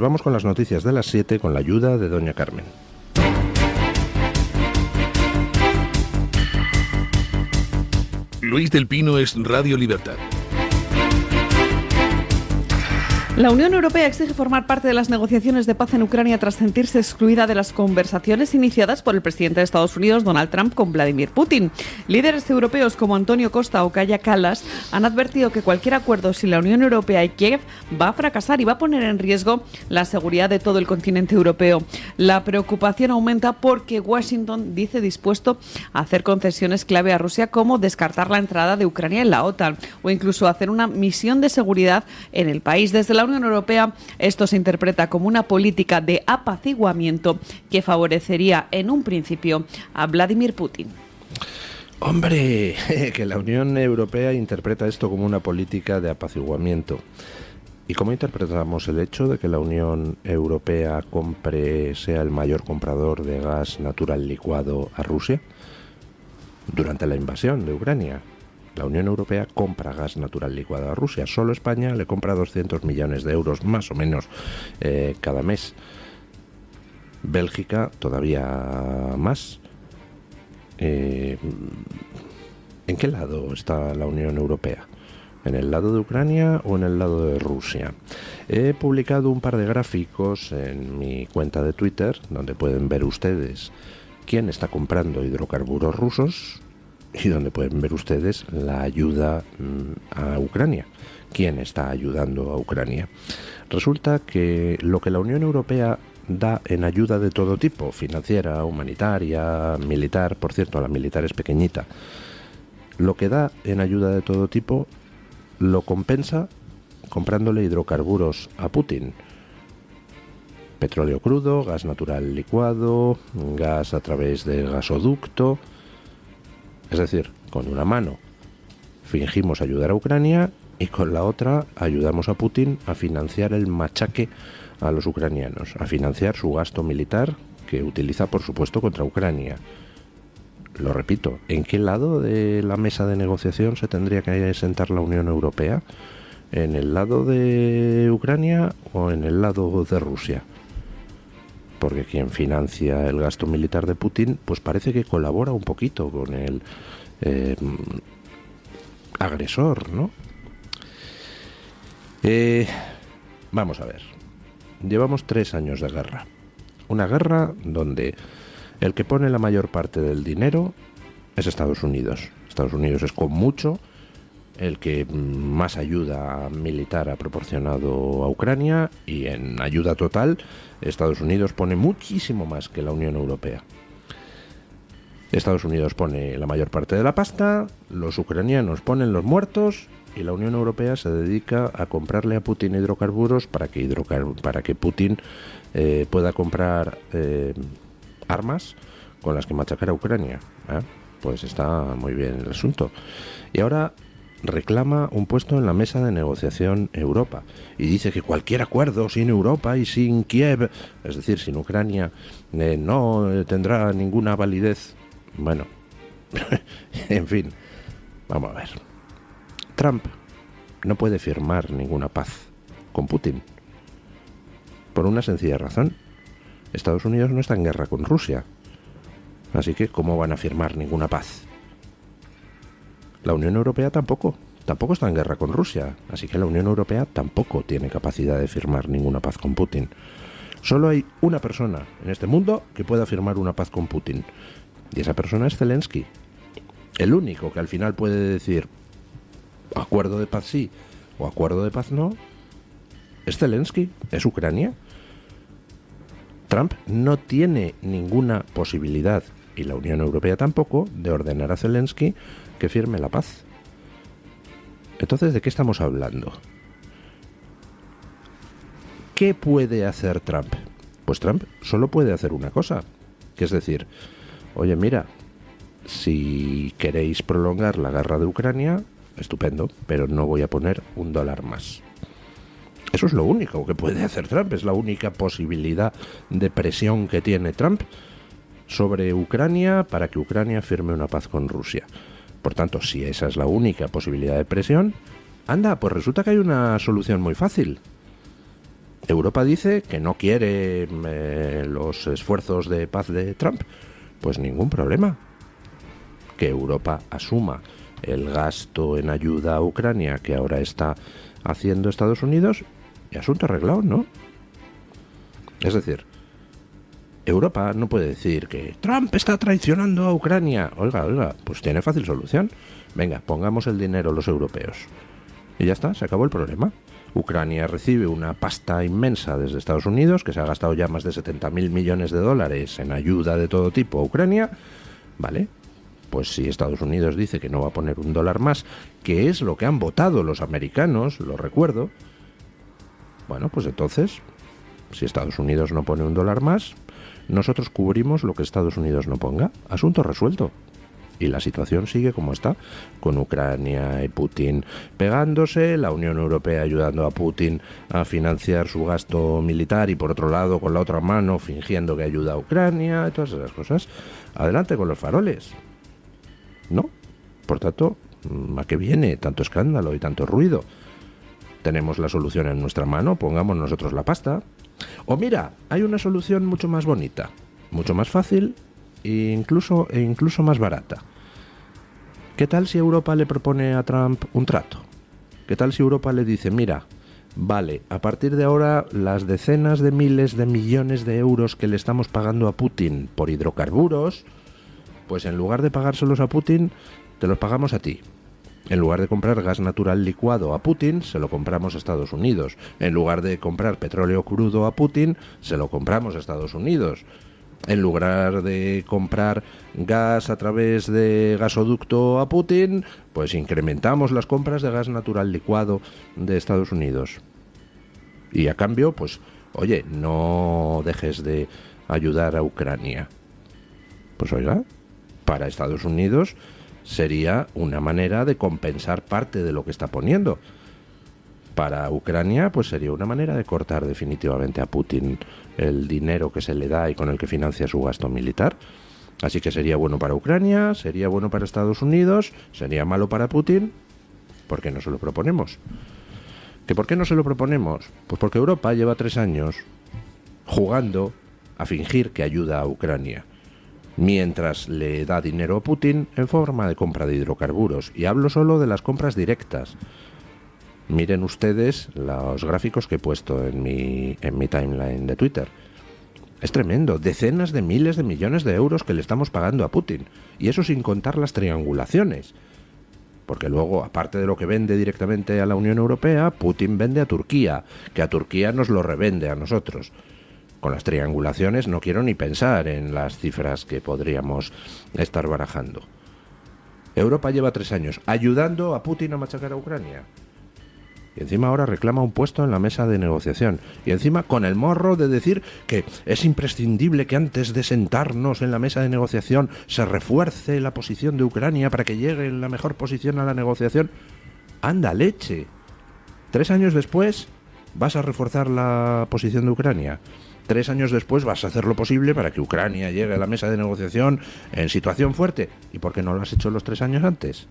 Vamos con las noticias de las 7 con la ayuda de doña Carmen. Luis del Pino es Radio Libertad. La Unión Europea exige formar parte de las negociaciones de paz en Ucrania tras sentirse excluida de las conversaciones iniciadas por el presidente de Estados Unidos, Donald Trump, con Vladimir Putin. Líderes europeos como Antonio Costa o Kaja Kallas han advertido que cualquier acuerdo sin la Unión Europea y Kiev va a fracasar y va a poner en riesgo la seguridad de todo el continente europeo. La preocupación aumenta porque Washington dice dispuesto a hacer concesiones clave a Rusia, como descartar la entrada de Ucrania en la OTAN o incluso hacer una misión de seguridad en el país. Desde la Unión Europea esto se interpreta como una política de apaciguamiento que favorecería en un principio a Vladimir Putin. Hombre, que la Unión Europea interpreta esto como una política de apaciguamiento. ¿Y cómo interpretamos el hecho de que la Unión Europea sea el mayor comprador de gas natural licuado a Rusia? Durante la invasión de Ucrania, la Unión Europea compra gas natural licuado a Rusia. Solo España le compra 200 millones de euros, más o menos, cada mes. Bélgica todavía más. ¿En qué lado está la Unión Europea? ¿En el lado de Ucrania o en el lado de Rusia? He publicado un par de gráficos en mi cuenta de Twitter, donde pueden ver ustedes quién está comprando hidrocarburos rusos y donde pueden ver ustedes la ayuda a Ucrania. ¿Quién está ayudando a Ucrania? Resulta que lo que la Unión Europea da en ayuda de todo tipo, financiera, humanitaria, militar, por cierto, la militar es pequeñita, lo que da en ayuda de todo tipo lo compensa comprándole hidrocarburos a Putin. Petróleo crudo, gas natural licuado, gas a través del gasoducto. Es decir, con una mano fingimos ayudar a Ucrania y con la otra ayudamos a Putin a financiar el machaque a los ucranianos, a financiar su gasto militar que utiliza, por supuesto, contra Ucrania. Lo repito, ¿en qué lado de la mesa de negociación se tendría que sentar la Unión Europea? ¿En el lado de Ucrania o en el lado de Rusia? Porque quien financia el gasto militar de Putin, pues parece que colabora un poquito con el agresor, ¿no? Vamos a ver. Llevamos 3 años de guerra. Una guerra donde el que pone la mayor parte del dinero es Estados Unidos. Estados Unidos es con mucho el que más ayuda militar ha proporcionado a Ucrania, y en ayuda total Estados Unidos pone muchísimo más que la Unión Europea. Estados Unidos pone la mayor parte de la pasta, los ucranianos ponen los muertos y la Unión Europea se dedica a comprarle a Putin hidrocarburos para que Putin pueda comprar armas con las que machacar a Ucrania. Pues está muy bien el asunto. Y ahora reclama un puesto en la mesa de negociación Europa y dice que cualquier acuerdo sin Europa y sin Kiev, es decir, sin Ucrania, no tendrá ninguna validez. Bueno, en fin, vamos a ver. Trump no puede firmar ninguna paz con Putin por una sencilla razón. Estados Unidos no está en guerra con Rusia, así que ¿cómo van a firmar ninguna paz? La Unión Europea tampoco está en guerra con Rusia, así que la Unión Europea tampoco tiene capacidad de firmar ninguna paz con Putin. Solo hay una persona en este mundo que pueda firmar una paz con Putin, y esa persona es Zelensky. El único que al final puede decir acuerdo de paz sí o acuerdo de paz no es Zelensky, es Ucrania. Trump no tiene ninguna posibilidad, y la Unión Europea tampoco, de ordenar a Zelensky que firme la paz. Entonces, ¿de qué estamos hablando? ¿Qué puede hacer Trump? Pues Trump solo puede hacer una cosa, que es decir, oye, mira, si queréis prolongar la guerra de Ucrania, estupendo, pero no voy a poner $1 más. Eso es lo único que puede hacer Trump, es la única posibilidad de presión que tiene Trump sobre Ucrania para que Ucrania firme una paz con Rusia. Por tanto, si esa es la única posibilidad de presión, anda, pues resulta que hay una solución muy fácil. Europa dice que no quiere los esfuerzos de paz de Trump. Pues ningún problema. Que Europa asuma el gasto en ayuda a Ucrania que ahora está haciendo Estados Unidos y asunto arreglado, ¿no? Es decir, Europa no puede decir que Trump está traicionando a Ucrania. Oiga, pues tiene fácil solución. Venga, pongamos el dinero los europeos. Y ya está, se acabó el problema. Ucrania recibe una pasta inmensa desde Estados Unidos, que se ha gastado ya más de 70.000 millones de dólares en ayuda de todo tipo a Ucrania. Vale, pues si Estados Unidos dice que no va a poner $1 más, que es lo que han votado los americanos, lo recuerdo, bueno, pues entonces, si Estados Unidos no pone $1 más, nosotros cubrimos lo que Estados Unidos no ponga. Asunto resuelto. Y la situación sigue como está, con Ucrania y Putin pegándose, la Unión Europea ayudando a Putin a financiar su gasto militar y por otro lado, con la otra mano, fingiendo que ayuda a Ucrania y todas esas cosas. Adelante con los faroles. ¿No? Por tanto, ¿a qué viene tanto escándalo y tanto ruido? Tenemos la solución en nuestra mano, pongamos nosotros la pasta. O mira, hay una solución mucho más bonita, mucho más fácil e incluso más barata. ¿Qué tal si Europa le propone a Trump un trato? ¿Qué tal si Europa le dice, mira, vale, a partir de ahora las decenas de miles de millones de euros que le estamos pagando a Putin por hidrocarburos, pues en lugar de pagárselos a Putin, te los pagamos a ti. En lugar de comprar gas natural licuado a Putin, se lo compramos a Estados Unidos. En lugar de comprar petróleo crudo a Putin, se lo compramos a Estados Unidos. En lugar de comprar gas a través de gasoducto a Putin, pues incrementamos las compras de gas natural licuado de Estados Unidos. Y a cambio, pues, oye, no dejes de ayudar a Ucrania. Pues oiga, para Estados Unidos sería una manera de compensar parte de lo que está poniendo. Para Ucrania, pues sería una manera de cortar definitivamente a Putin el dinero que se le da y con el que financia su gasto militar. Así que sería bueno para Ucrania, sería bueno para Estados Unidos, sería malo para Putin. ¿Por qué no se lo proponemos? ¿Que por qué no se lo proponemos? Pues porque Europa lleva 3 años jugando a fingir que ayuda a Ucrania, mientras le da dinero a Putin en forma de compra de hidrocarburos. Y hablo solo de las compras directas. Miren ustedes los gráficos que he puesto en mi timeline de Twitter. Es tremendo, decenas de miles de millones de euros que le estamos pagando a Putin. Y eso sin contar las triangulaciones. Porque luego, aparte de lo que vende directamente a la Unión Europea, Putin vende a Turquía, que a Turquía nos lo revende a nosotros. Con las triangulaciones no quiero ni pensar en las cifras que podríamos estar barajando. Europa lleva 3 años ayudando a Putin a machacar a Ucrania. Y encima ahora reclama un puesto en la mesa de negociación. Y encima con el morro de decir que es imprescindible que antes de sentarnos en la mesa de negociación se refuerce la posición de Ucrania para que llegue en la mejor posición a la negociación. ¡Anda leche! 3 años después vas a reforzar la posición de Ucrania. 3 años después vas a hacer lo posible para que Ucrania llegue a la mesa de negociación en situación fuerte. ¿Y por qué no lo has hecho los 3 años antes?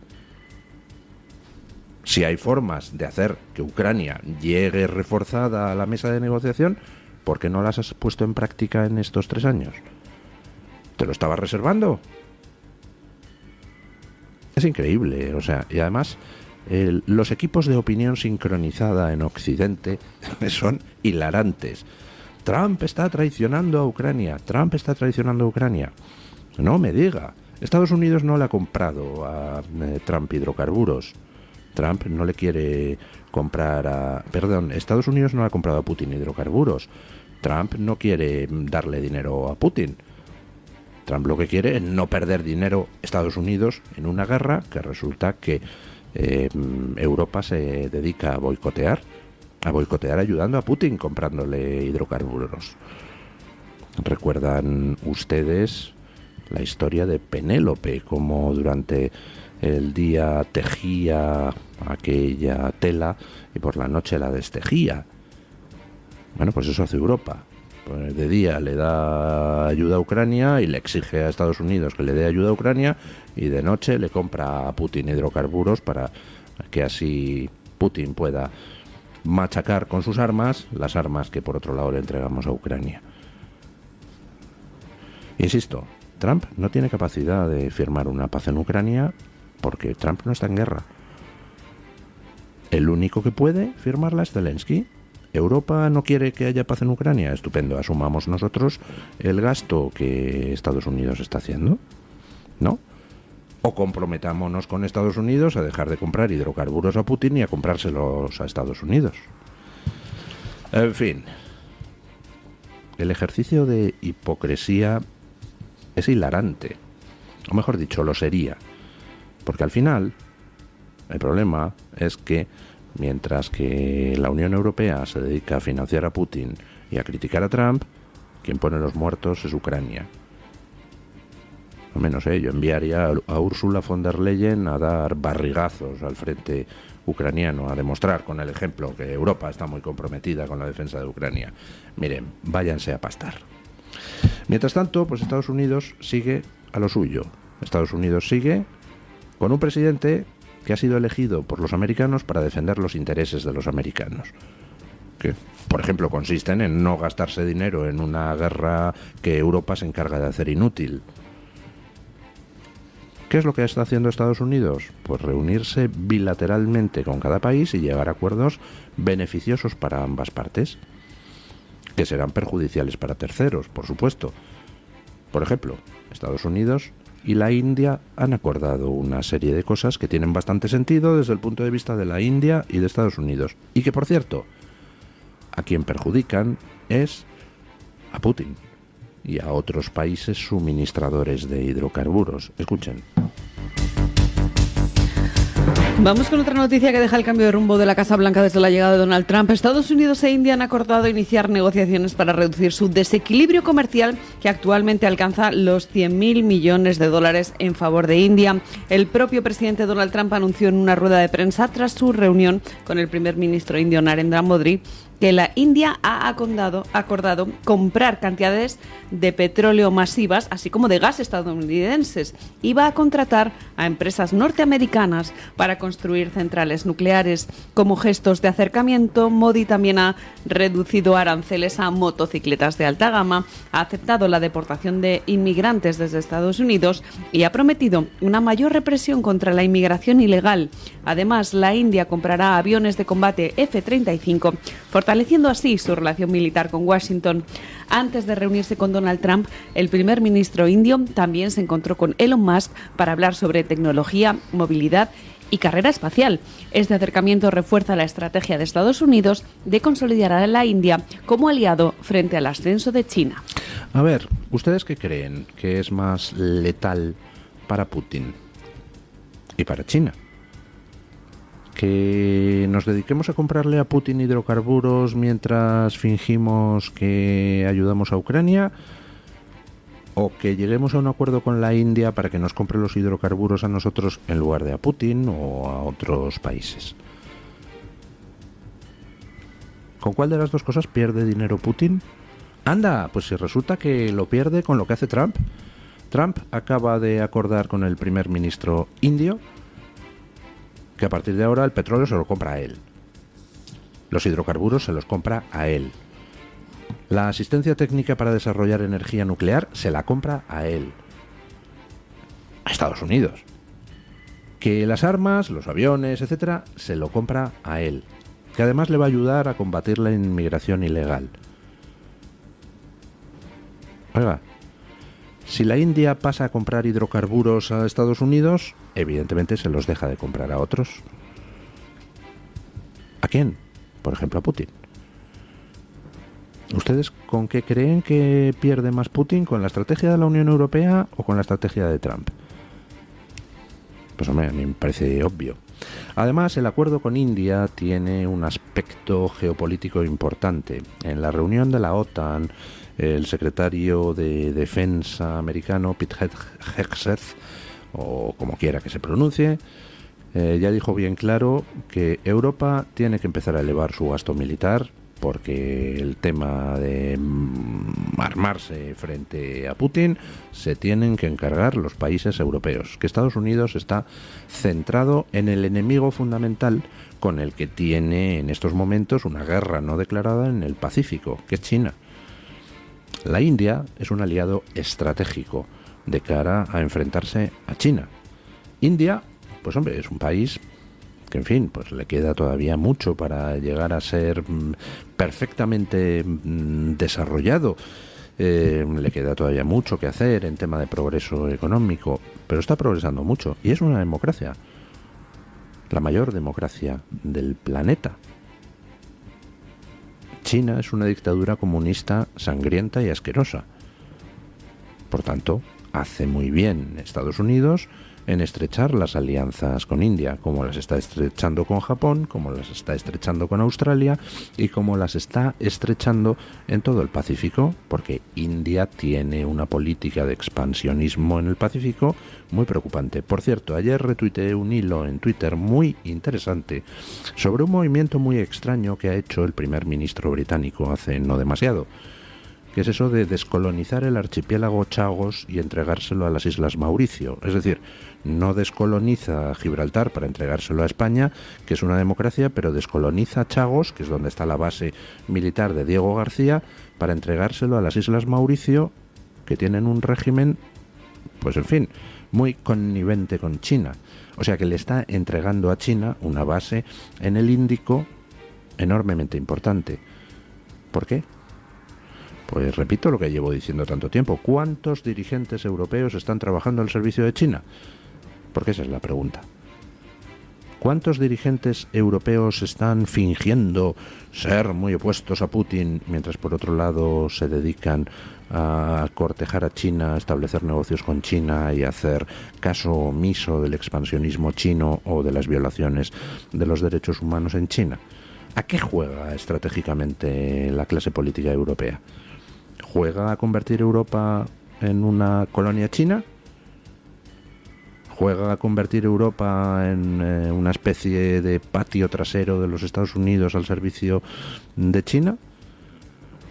Si hay formas de hacer que Ucrania llegue reforzada a la mesa de negociación, ¿por qué no las has puesto en práctica en estos 3 años? ¿Te lo estabas reservando? Es increíble, o sea, y además los equipos de opinión sincronizada en Occidente son hilarantes. Trump está traicionando a Ucrania, Trump está traicionando a Ucrania. No me diga, Estados Unidos no le ha comprado a Trump hidrocarburos. Trump no le quiere comprar a... Perdón, Estados Unidos no le ha comprado a Putin hidrocarburos. Trump no quiere darle dinero a Putin. Trump lo que quiere es no perder dinero Estados Unidos en una guerra que resulta que Europa se dedica a boicotear ayudando a Putin comprándole hidrocarburos. ¿Recuerdan ustedes la historia de Penélope, como durante el día tejía aquella tela y por la noche la destejía? Bueno, pues eso hace Europa. Pues de día le da ayuda a Ucrania y le exige a Estados Unidos que le dé ayuda a Ucrania, y de noche le compra a Putin hidrocarburos para que así Putin pueda machacar con sus armas las armas que por otro lado le entregamos a Ucrania. Insisto, Trump no tiene capacidad de firmar una paz en Ucrania porque Trump no está en guerra. El único que puede firmarla es Zelensky. ¿Europa no quiere que haya paz en Ucrania? Estupendo, asumamos nosotros el gasto que Estados Unidos está haciendo, ¿no? O comprometámonos con Estados Unidos a dejar de comprar hidrocarburos a Putin y a comprárselos a Estados Unidos. En fin, el ejercicio de hipocresía es hilarante, o mejor dicho, lo sería, porque al final el problema es que mientras que la Unión Europea se dedica a financiar a Putin y a criticar a Trump, quien pone los muertos es Ucrania. Al menos yo enviaría a Ursula von der Leyen a dar barrigazos al frente ucraniano, a demostrar con el ejemplo que Europa está muy comprometida con la defensa de Ucrania. Miren, váyanse a pastar. Mientras tanto, pues Estados Unidos sigue a lo suyo. Estados Unidos sigue con un presidente que ha sido elegido por los americanos para defender los intereses de los americanos, que, por ejemplo, consisten en no gastarse dinero en una guerra que Europa se encarga de hacer inútil. ¿Qué es lo que está haciendo Estados Unidos? Pues reunirse bilateralmente con cada país y llegar a acuerdos beneficiosos para ambas partes, que serán perjudiciales para terceros, por supuesto. Por ejemplo, Estados Unidos y la India han acordado una serie de cosas que tienen bastante sentido desde el punto de vista de la India y de Estados Unidos. Y que, por cierto, a quien perjudican es a Putin y a otros países suministradores de hidrocarburos. Escuchen. Vamos con otra noticia que deja el cambio de rumbo de la Casa Blanca desde la llegada de Donald Trump. Estados Unidos e India han acordado iniciar negociaciones para reducir su desequilibrio comercial, que actualmente alcanza los 100.000 millones de dólares en favor de India. El propio presidente Donald Trump anunció en una rueda de prensa tras su reunión con el primer ministro indio Narendra Modi que la India ha acordado comprar cantidades de petróleo masivas, así como de gas estadounidenses, y va a contratar a empresas norteamericanas para construir centrales nucleares. Como gestos de acercamiento, Modi también ha reducido aranceles a motocicletas de alta gama, ha aceptado la deportación de inmigrantes desde Estados Unidos y ha prometido una mayor represión contra la inmigración ilegal. Además, la India comprará aviones de combate F-35, fortaleciendo así su relación militar con Washington. Antes de reunirse con Donald Trump, el primer ministro indio también se encontró con Elon Musk para hablar sobre tecnología, movilidad y carrera espacial. Este acercamiento refuerza la estrategia de Estados Unidos de consolidar a la India como aliado frente al ascenso de China. A ver, ¿ustedes qué creen que es más letal para Putin y para China? ¿Que nos dediquemos a comprarle a Putin hidrocarburos mientras fingimos que ayudamos a Ucrania? ¿O que lleguemos a un acuerdo con la India para que nos compre los hidrocarburos a nosotros en lugar de a Putin o a otros países? ¿Con cuál de las dos cosas pierde dinero Putin? Anda, pues si resulta que lo pierde con lo que hace Trump. Trump acaba de acordar con el primer ministro indio que a partir de ahora el petróleo se lo compra a él. Los hidrocarburos se los compra a él. La asistencia técnica para desarrollar energía nuclear se la compra a él. A Estados Unidos. Que las armas, los aviones, etcétera, se lo compra a él. Que además le va a ayudar a combatir la inmigración ilegal. Oiga, si la India pasa a comprar hidrocarburos a Estados Unidos, evidentemente se los deja de comprar a otros. ¿A quién? Por ejemplo, a Putin. ¿Ustedes con qué creen que pierde más Putin? ¿Con la estrategia de la Unión Europea o con la estrategia de Trump? Pues hombre, a mí me parece obvio. Además, el acuerdo con India tiene un aspecto geopolítico importante. En la reunión de la OTAN, el secretario de Defensa americano, Pete Hegseth, o como quiera que se pronuncie, ya dijo bien claro que Europa tiene que empezar a elevar su gasto militar porque el tema de armarse frente a Putin, se tienen que encargar los países europeos, que Estados Unidos está centrado en el enemigo fundamental con el que tiene en estos momentos una guerra no declarada en el Pacífico, que es China. La India es un aliado estratégico de cara a enfrentarse a China. India, pues hombre, es un país que, en fin, pues le queda todavía mucho para llegar a ser perfectamente desarrollado. Le queda todavía mucho que hacer en tema de progreso económico, pero está progresando mucho y es una democracia, la mayor democracia del planeta. China es una dictadura comunista sangrienta y asquerosa. Por tanto, hace muy bien Estados Unidos en estrechar las alianzas con India, como las está estrechando con Japón, como las está estrechando con Australia y como las está estrechando en todo el Pacífico, porque India tiene una política de expansionismo en el Pacífico muy preocupante. Por cierto, ayer retuiteé un hilo en Twitter muy interesante sobre un movimiento muy extraño que ha hecho el primer ministro británico hace no demasiado, que es eso de descolonizar el archipiélago Chagos y entregárselo a las Islas Mauricio. Es decir, no descoloniza Gibraltar para entregárselo a España, que es una democracia, pero descoloniza Chagos, que es donde está la base militar de Diego García, para entregárselo a las Islas Mauricio, que tienen un régimen, pues en fin, muy connivente con China. O sea que le está entregando a China una base en el Índico enormemente importante. ¿Por qué? Pues repito lo que llevo diciendo tanto tiempo. ¿Cuántos dirigentes europeos están trabajando al servicio de China? Porque esa es la pregunta. ¿Cuántos dirigentes europeos están fingiendo ser muy opuestos a Putin, mientras por otro lado se dedican a cortejar a China, a establecer negocios con China y a hacer caso omiso del expansionismo chino o de las violaciones de los derechos humanos en China? ¿A qué juega estratégicamente la clase política europea? ¿Juega a convertir Europa en una colonia china? ¿Juega a convertir Europa en una especie de patio trasero de los Estados Unidos al servicio de China?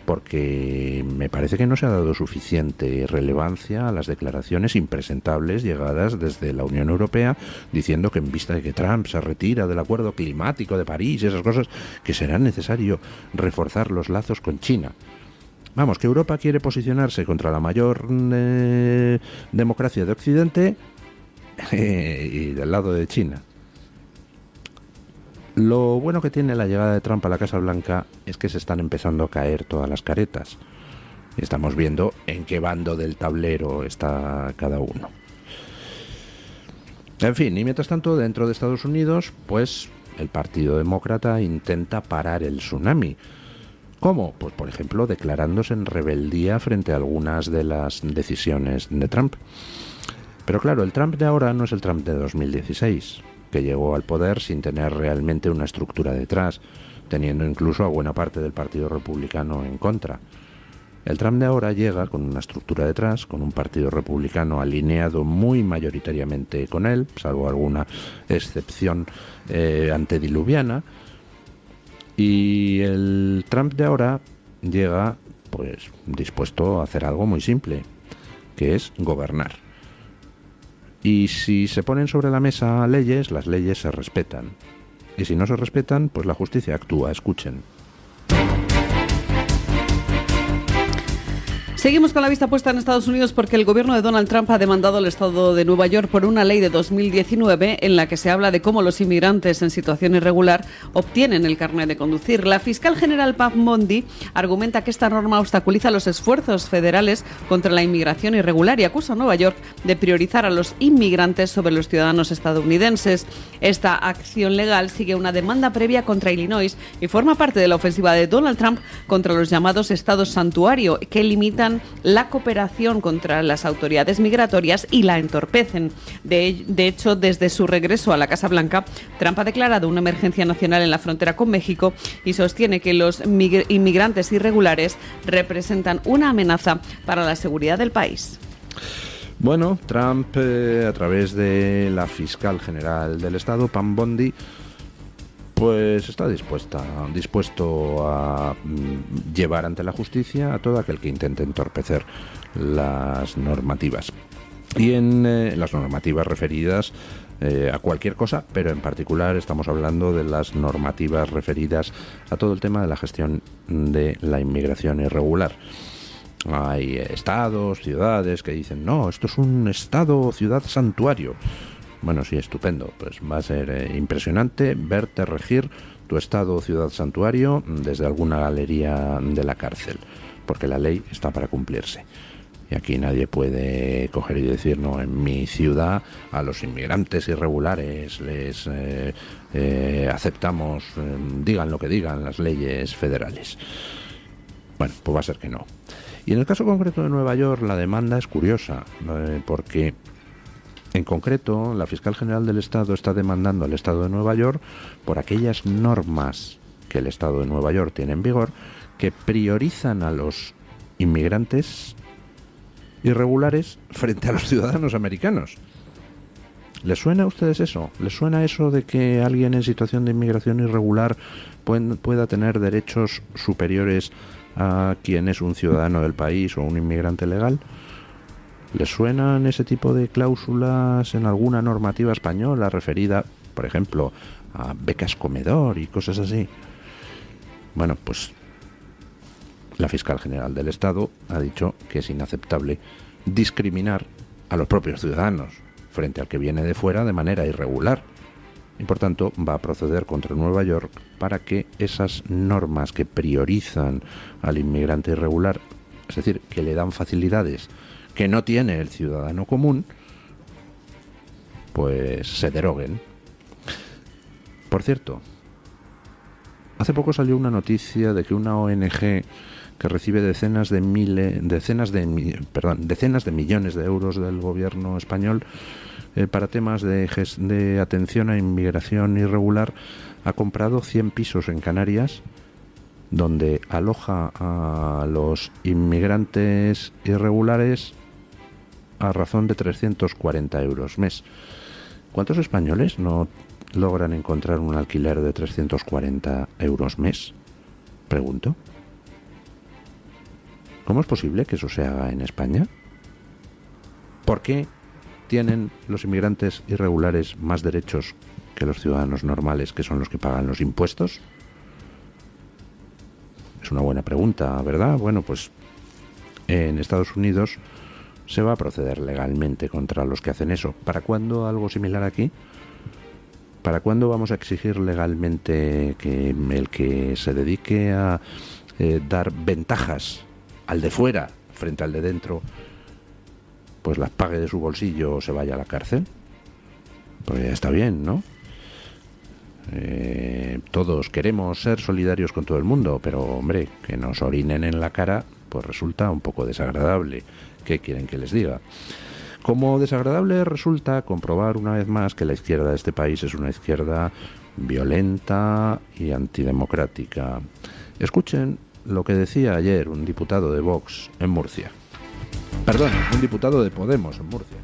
Porque me parece que no se ha dado suficiente relevancia a las declaraciones impresentables llegadas desde la Unión Europea diciendo que en vista de que Trump se retira del Acuerdo Climático de París y esas cosas, que será necesario reforzar los lazos con China. Vamos, que Europa quiere posicionarse contra la mayor democracia de Occidente y del lado de China. Lo bueno que tiene la llegada de Trump a la Casa Blanca es que se están empezando a caer todas las caretas. Y estamos viendo en qué bando del tablero está cada uno. En fin, y mientras tanto, dentro de Estados Unidos, pues el Partido Demócrata intenta parar el tsunami. ¿Cómo? Pues por ejemplo declarándose en rebeldía frente a algunas de las decisiones de Trump. Pero claro, el Trump de ahora no es el Trump de 2016, que llegó al poder sin tener realmente una estructura detrás, teniendo incluso a buena parte del Partido Republicano en contra. El Trump de ahora llega con una estructura detrás, con un Partido Republicano alineado muy mayoritariamente con él, salvo alguna excepción antediluviana. Y el Trump de ahora llega pues dispuesto a hacer algo muy simple, que es gobernar. Y si se ponen sobre la mesa leyes, las leyes se respetan. Y si no se respetan, pues la justicia actúa, escuchen. Seguimos con la vista puesta en Estados Unidos porque el gobierno de Donald Trump ha demandado al estado de Nueva York por una ley de 2019 en la que se habla de cómo los inmigrantes en situación irregular obtienen el carnet de conducir. La fiscal general Pam Bondi argumenta que esta norma obstaculiza los esfuerzos federales contra la inmigración irregular y acusa a Nueva York de priorizar a los inmigrantes sobre los ciudadanos estadounidenses. Esta acción legal sigue una demanda previa contra Illinois y forma parte de la ofensiva de Donald Trump contra los llamados estados santuario, que limitan la cooperación contra las autoridades migratorias y la entorpecen. De hecho, desde su regreso a la Casa Blanca, Trump ha declarado una emergencia nacional en la frontera con México y sostiene que los inmigrantes irregulares representan una amenaza para la seguridad del país. Bueno, Trump, a través de la fiscal general del estado, Pam Bondi, Pues está dispuesto a llevar ante la justicia a todo aquel que intente entorpecer las normativas. Y en las normativas referidas a cualquier cosa, pero en particular estamos hablando de las normativas referidas a todo el tema de la gestión de la inmigración irregular. Hay estados, ciudades que dicen, no, esto es un estado o ciudad santuario. Bueno, sí, estupendo. Pues va a ser impresionante verte regir tu estado o ciudad santuario desde alguna galería de la cárcel, porque la ley está para cumplirse. Y aquí nadie puede coger y decir, no, en mi ciudad a los inmigrantes irregulares les aceptamos, digan lo que digan las leyes federales. Bueno, pues va a ser que no. Y en el caso concreto de Nueva York, la demanda es curiosa, porque en concreto la fiscal general del Estado está demandando al Estado de Nueva York por aquellas normas que el Estado de Nueva York tiene en vigor que priorizan a los inmigrantes irregulares frente a los ciudadanos americanos. ¿Les suena a ustedes eso? ¿Les suena eso de que alguien en situación de inmigración irregular pueda tener derechos superiores a quien es un ciudadano del país o un inmigrante legal? ¿Les suenan ese tipo de cláusulas en alguna normativa española referida, por ejemplo, a becas comedor y cosas así? Bueno, pues la fiscal general del Estado ha dicho que es inaceptable discriminar a los propios ciudadanos frente al que viene de fuera de manera irregular. Y por tanto va a proceder contra Nueva York para que esas normas que priorizan al inmigrante irregular, es decir, que le dan facilidades que no tiene el ciudadano común, pues se deroguen. Por cierto, hace poco salió una noticia de que una ONG que recibe decenas de millones de euros del gobierno español para temas de atención a inmigración irregular ha comprado 100 pisos en Canarias donde aloja a los inmigrantes irregulares a razón de 340 euros mes. ¿Cuántos españoles no logran encontrar un alquiler de 340 euros mes? Pregunto. ¿Cómo es posible que eso se haga en España? ¿Por qué tienen los inmigrantes irregulares más derechos que los ciudadanos normales, que son los que pagan los impuestos? Es una buena pregunta, ¿verdad? Bueno, pues en Estados Unidos se va a proceder legalmente contra los que hacen eso. ¿Para cuándo algo similar aquí? ¿Para cuándo vamos a exigir legalmente que el que se dedique a dar ventajas al de fuera frente al de dentro, pues las pague de su bolsillo o se vaya a la cárcel? Pues ya está bien, ¿no? Todos queremos ser solidarios con todo el mundo, pero hombre, que nos orinen en la cara, pues resulta un poco desagradable. ¿Qué quieren que les diga? Como desagradable resulta comprobar una vez más que la izquierda de este país es una izquierda violenta y antidemocrática. Escuchen lo que decía ayer un diputado de Vox en Murcia. Perdón, un diputado de Podemos en Murcia.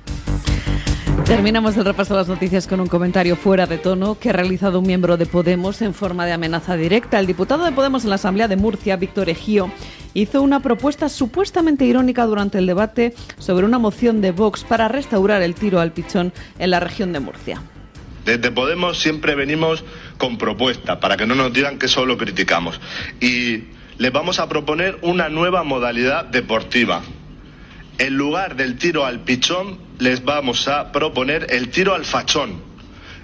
Terminamos el repaso de las noticias con un comentario fuera de tono que ha realizado un miembro de Podemos en forma de amenaza directa. El diputado de Podemos en la Asamblea de Murcia, Víctor Ejío, hizo una propuesta supuestamente irónica durante el debate sobre una moción de Vox para restaurar el tiro al pichón en la región de Murcia. Desde Podemos siempre venimos con propuestas para que no nos digan que solo criticamos. Y les vamos a proponer una nueva modalidad deportiva. En lugar del tiro al pichón, les vamos a proponer el tiro al fachón.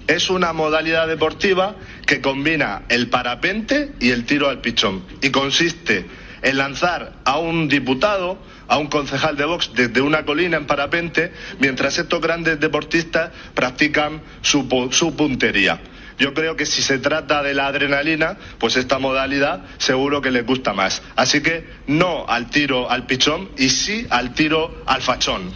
Es una modalidad deportiva que combina el parapente y el tiro al pichón. Y consiste en lanzar a un diputado, a un concejal de Vox, desde una colina en parapente, mientras estos grandes deportistas practican su puntería. Yo creo que si se trata de la adrenalina, pues esta modalidad seguro que les gusta más. Así que no al tiro al pichón y sí al tiro al fachón.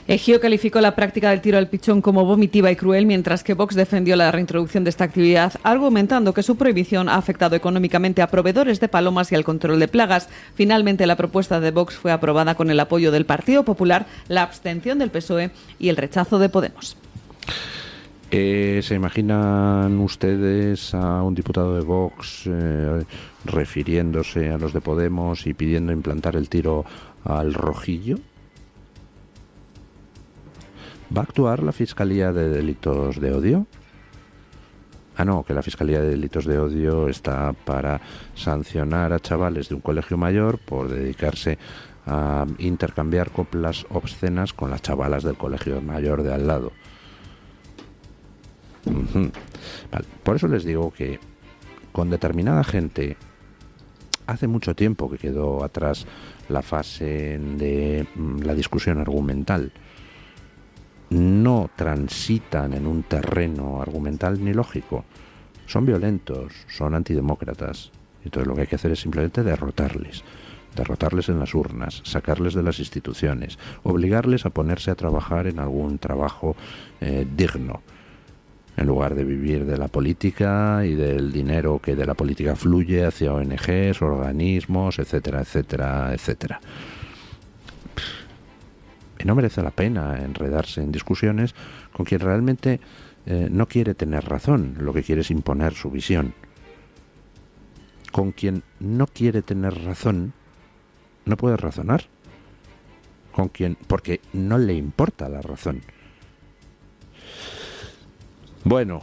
Ejío calificó la práctica del tiro al pichón como vomitiva y cruel, mientras que Vox defendió la reintroducción de esta actividad, argumentando que su prohibición ha afectado económicamente a proveedores de palomas y al control de plagas. Finalmente, la propuesta de Vox fue aprobada con el apoyo del Partido Popular, la abstención del PSOE y el rechazo de Podemos. ¿Se imaginan ustedes a un diputado de Vox refiriéndose a los de Podemos y pidiendo implantar el tiro al rojillo? ¿Va a actuar la Fiscalía de Delitos de Odio? Ah, no, que la Fiscalía de Delitos de Odio está para sancionar a chavales de un colegio mayor por dedicarse a intercambiar coplas obscenas con las chavalas del colegio mayor de al lado. Vale. Por eso les digo que con determinada gente hace mucho tiempo que quedó atrás la fase de la discusión argumental. No transitan en un terreno argumental ni lógico. Son violentos, son antidemócratas. Entonces lo que hay que hacer es simplemente derrotarles en las urnas, sacarles de las instituciones, obligarles a ponerse a trabajar en algún trabajo digno, en lugar de vivir de la política y del dinero que de la política fluye hacia ONGs, organismos, etcétera, etcétera, etcétera. Y no merece la pena enredarse en discusiones con quien realmente no quiere tener razón, lo que quiere es imponer su visión. Con quien no quiere tener razón, no puede razonar. Con quien, porque no le importa la razón. Bueno,